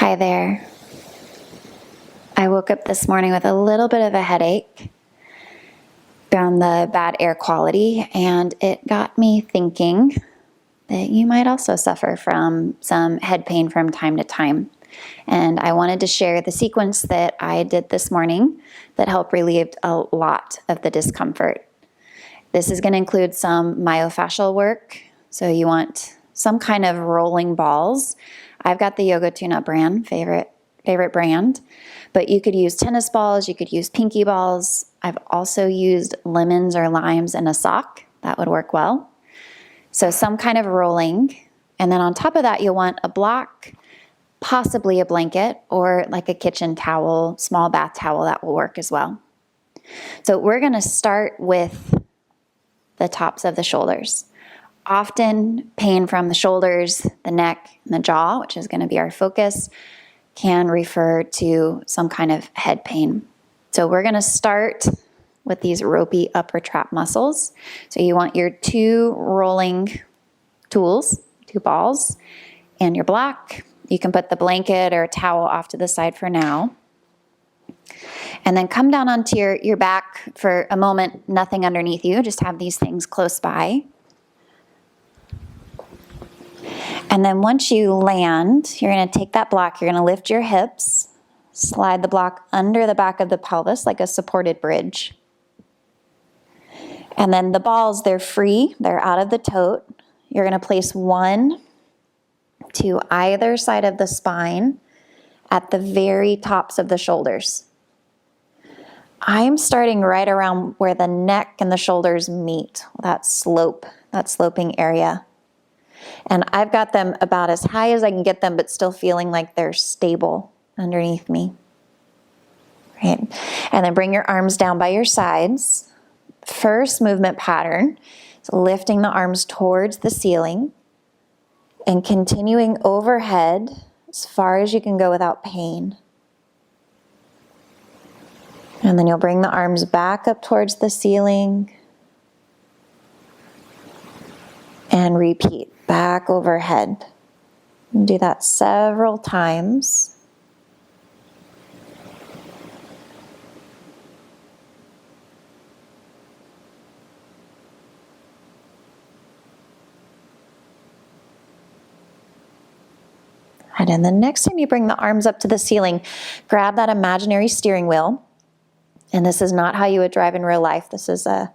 Hi there. I woke up this morning with a little bit of a headache from the bad air quality, and it got me thinking that you might also suffer from some head pain from time to time. And I wanted to share the sequence that I did this morning that helped relieve a lot of the discomfort. This is going to include some myofascial work. So you want some kind of rolling balls. I've got the Yoga Tune-Up brand, favorite brand, but you could use tennis balls, you could use pinky balls. I've also used lemons or limes in a sock. That would work well. So some kind of rolling. And then on top of that, you'll want a block, possibly a blanket, or like a kitchen towel, small bath towel. That will work as well. So we're going to start with the tops of the shoulders. Often pain from the shoulders, the neck, and the jaw, which is going to be our focus, can refer to some kind of head pain. So we're going to start with these ropey upper trap muscles. So you want your two rolling tools, two balls, and your block. You can put the blanket or a towel off to the side for now. And then come down onto your back for a moment, nothing underneath you, just have these things close by. And then once you land, you're going to take that block, you're going to lift your hips, slide the block under the back of the pelvis like a supported bridge. And then the balls, they're free, they're out of the tote. You're going to place one to either side of the spine at the very tops of the shoulders. I'm starting right around where the neck and the shoulders meet, that sloping area. And I've got them about as high as I can get them, but still feeling like they're stable underneath me. Right? And then bring your arms down by your sides. First movement pattern is lifting the arms towards the ceiling and continuing overhead as far as you can go without pain. And then you'll bring the arms back up towards the ceiling and repeat. Back overhead. And do that several times. And then the next time you bring the arms up to the ceiling, grab that imaginary steering wheel. And this is not how you would drive in real life. This is a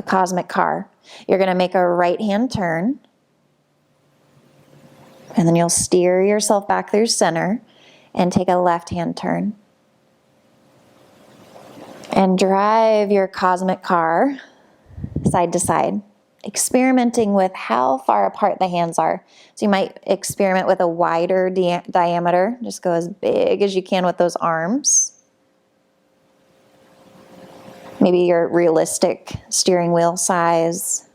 cosmic car. You're going to make a right-hand turn. And then you'll steer yourself back through center and take a left-hand turn. And drive your cosmic car side to side, experimenting with how far apart the hands are. So you might experiment with a wider diameter. Just go as big as you can with those arms. Maybe your realistic steering wheel size.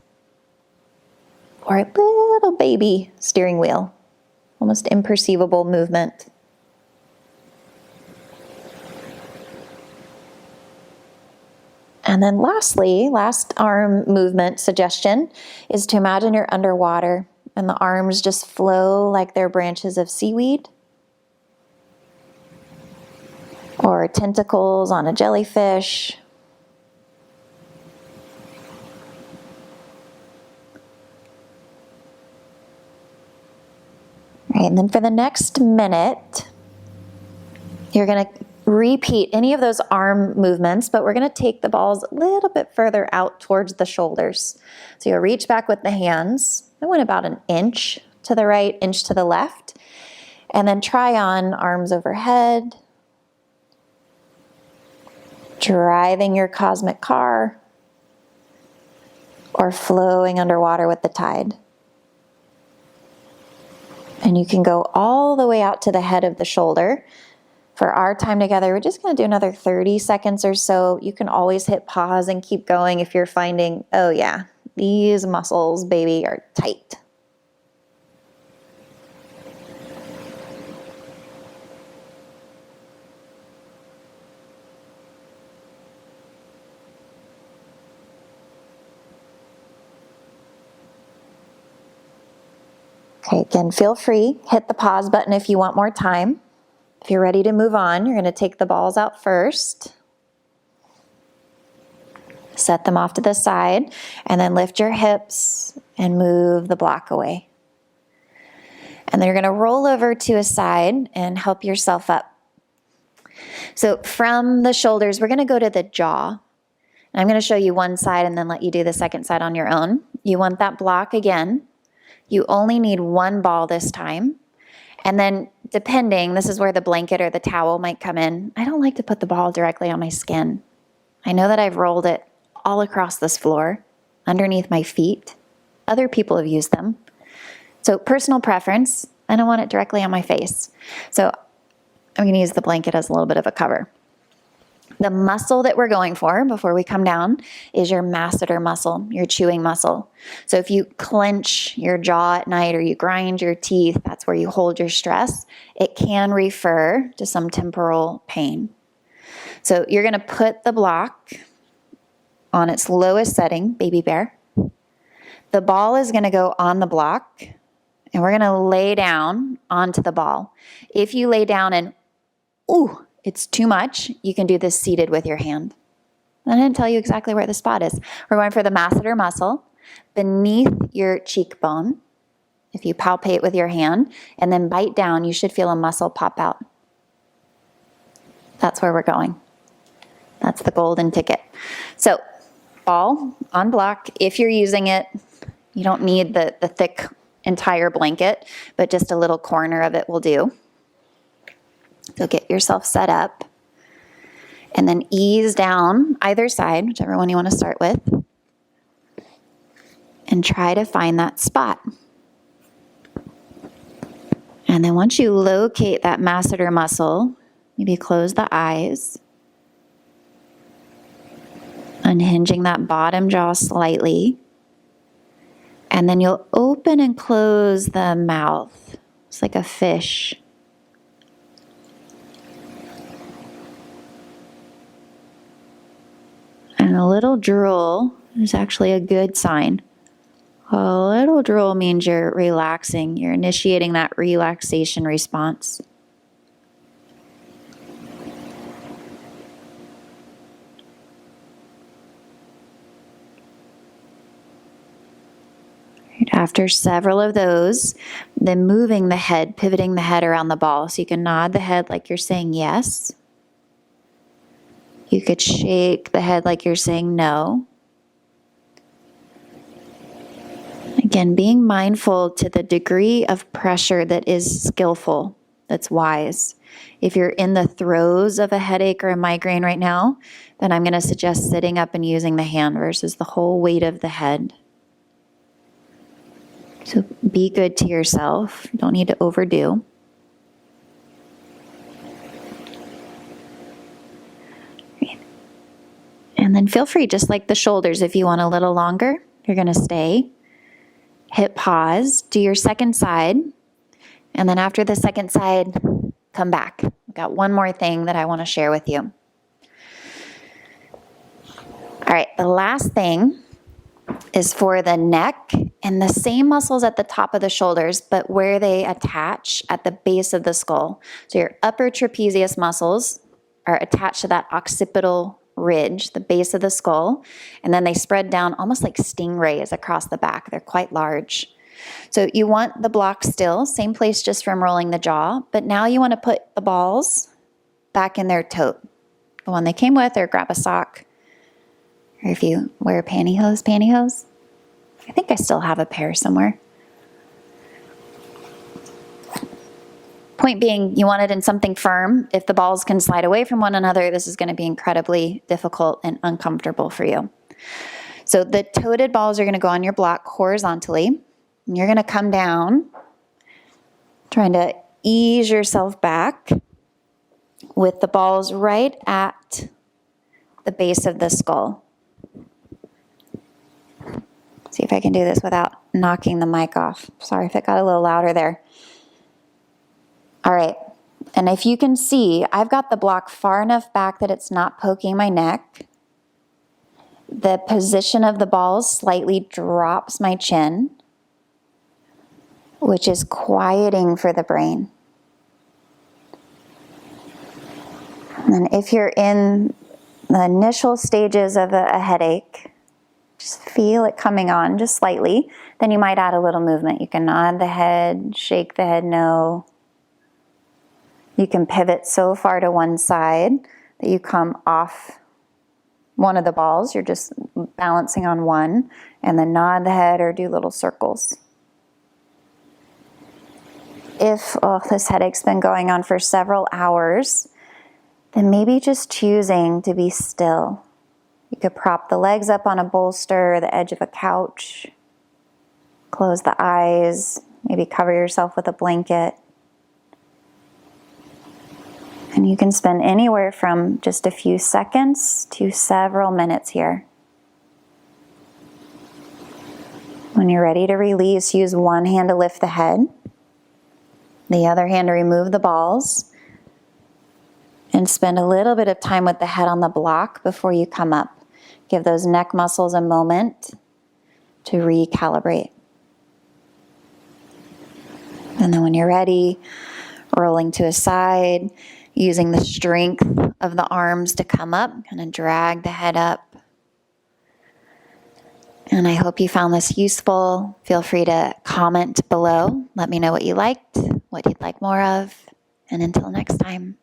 Or a little baby steering wheel. Almost imperceivable movement. And then lastly, last arm movement suggestion is to imagine you're underwater and the arms just flow like they're branches of seaweed or tentacles on a jellyfish. Right, and then for the next minute, you're going to repeat any of those arm movements, but we're going to take the balls a little bit further out towards the shoulders. So you'll reach back with the hands. I went about an inch to the right, inch to the left. And then try on arms overhead. Driving your cosmic car. Or flowing underwater with the tide. And you can go all the way out to the head of the shoulder. For our time together, we're just going to do another 30 seconds or so. You can always hit pause and keep going if you're finding, oh yeah, these muscles, baby, are tight. Okay, again, feel free. Hit the pause button if you want more time. If you're ready to move on, you're going to take the balls out first. Set them off to the side, and then lift your hips and move the block away. And then you're going to roll over to a side and help yourself up. So from the shoulders, we're going to go to the jaw. And I'm going to show you one side and then let you do the second side on your own. You want that block again. You only need one ball this time. And then depending, this is where the blanket or the towel might come in. I don't like to put the ball directly on my skin. I know that I've rolled it all across this floor, underneath my feet. Other people have used them. So personal preference, I don't want it directly on my face. So I'm going to use the blanket as a little bit of a cover. The muscle that we're going for before we come down is your masseter muscle, your chewing muscle. So if you clench your jaw at night or you grind your teeth, that's where you hold your stress. It can refer to some temporal pain. So you're going to put the block on its lowest setting, baby bear. The ball is going to go on the block, and we're going to lay down onto the ball. If you lay down and, ooh, it's too much, you can do this seated with your hand. I didn't tell you exactly where the spot is. We're going for the masseter muscle beneath your cheekbone. If you palpate with your hand and then bite down, you should feel a muscle pop out. That's where we're going. That's the golden ticket. So ball on block. If you're using it, you don't need the thick entire blanket, but just a little corner of it will do. So get yourself set up and then ease down either side, whichever one you want to start with, and try to find that spot. And then once you locate that masseter muscle, maybe close the eyes, unhinging that bottom jaw slightly, and then you'll open and close the mouth. It's like a fish. And a little drool is actually a good sign. A little drool means you're relaxing. You're initiating that relaxation response. After several of those, then moving the head, pivoting the head around the ball. So you can nod the head like you're saying yes. You could shake the head like you're saying no. Again, being mindful to the degree of pressure that is skillful, that's wise. If you're in the throes of a headache or a migraine right now, then I'm going to suggest sitting up and using the hand versus the whole weight of the head. So be good to yourself. You don't need to overdo. And then feel free, just like the shoulders, if you want a little longer, you're going to stay. Hit pause, do your second side, and then after the second side, come back. I've got one more thing that I want to share with you. All right, the last thing is for the neck and the same muscles at the top of the shoulders, but where they attach at the base of the skull. So your upper trapezius muscles are attached to that occipital ridge, the base of the skull, and then they spread down almost like stingrays across the back. They're quite large. So you want the block still, same place just from rolling the jaw, but now you want to put the balls back in their tote, the one they came with, or grab a sock. Or if you wear pantyhose. I think I still have a pair somewhere. Point being, you want it in something firm. If the balls can slide away from one another, this is going to be incredibly difficult and uncomfortable for you. So the toted balls are going to go on your block horizontally. And you're going to come down, trying to ease yourself back with the balls right at the base of the skull. See if I can do this without knocking the mic off. Sorry if it got a little louder there. All right, and if you can see, I've got the block far enough back that it's not poking my neck. The position of the balls slightly drops my chin, which is quieting for the brain. And if you're in the initial stages of a headache, just feel it coming on just slightly, then you might add a little movement. You can nod the head, shake the head no. You can pivot so far to one side that you come off one of the balls. You're just balancing on one, and then nod the head or do little circles. If this headache's been going on for several hours, then maybe just choosing to be still. You could prop the legs up on a bolster or the edge of a couch. Close the eyes, maybe cover yourself with a blanket. And you can spend anywhere from just a few seconds to several minutes here. When you're ready to release, use one hand to lift the head, the other hand to remove the balls, and spend a little bit of time with the head on the block before you come up. Give those neck muscles a moment to recalibrate. And then when you're ready, rolling to a side, using the strength of the arms to come up, kind of drag the head up. And I hope you found this useful. Feel free to comment below. Let me know what you liked, what you'd like more of. And until next time.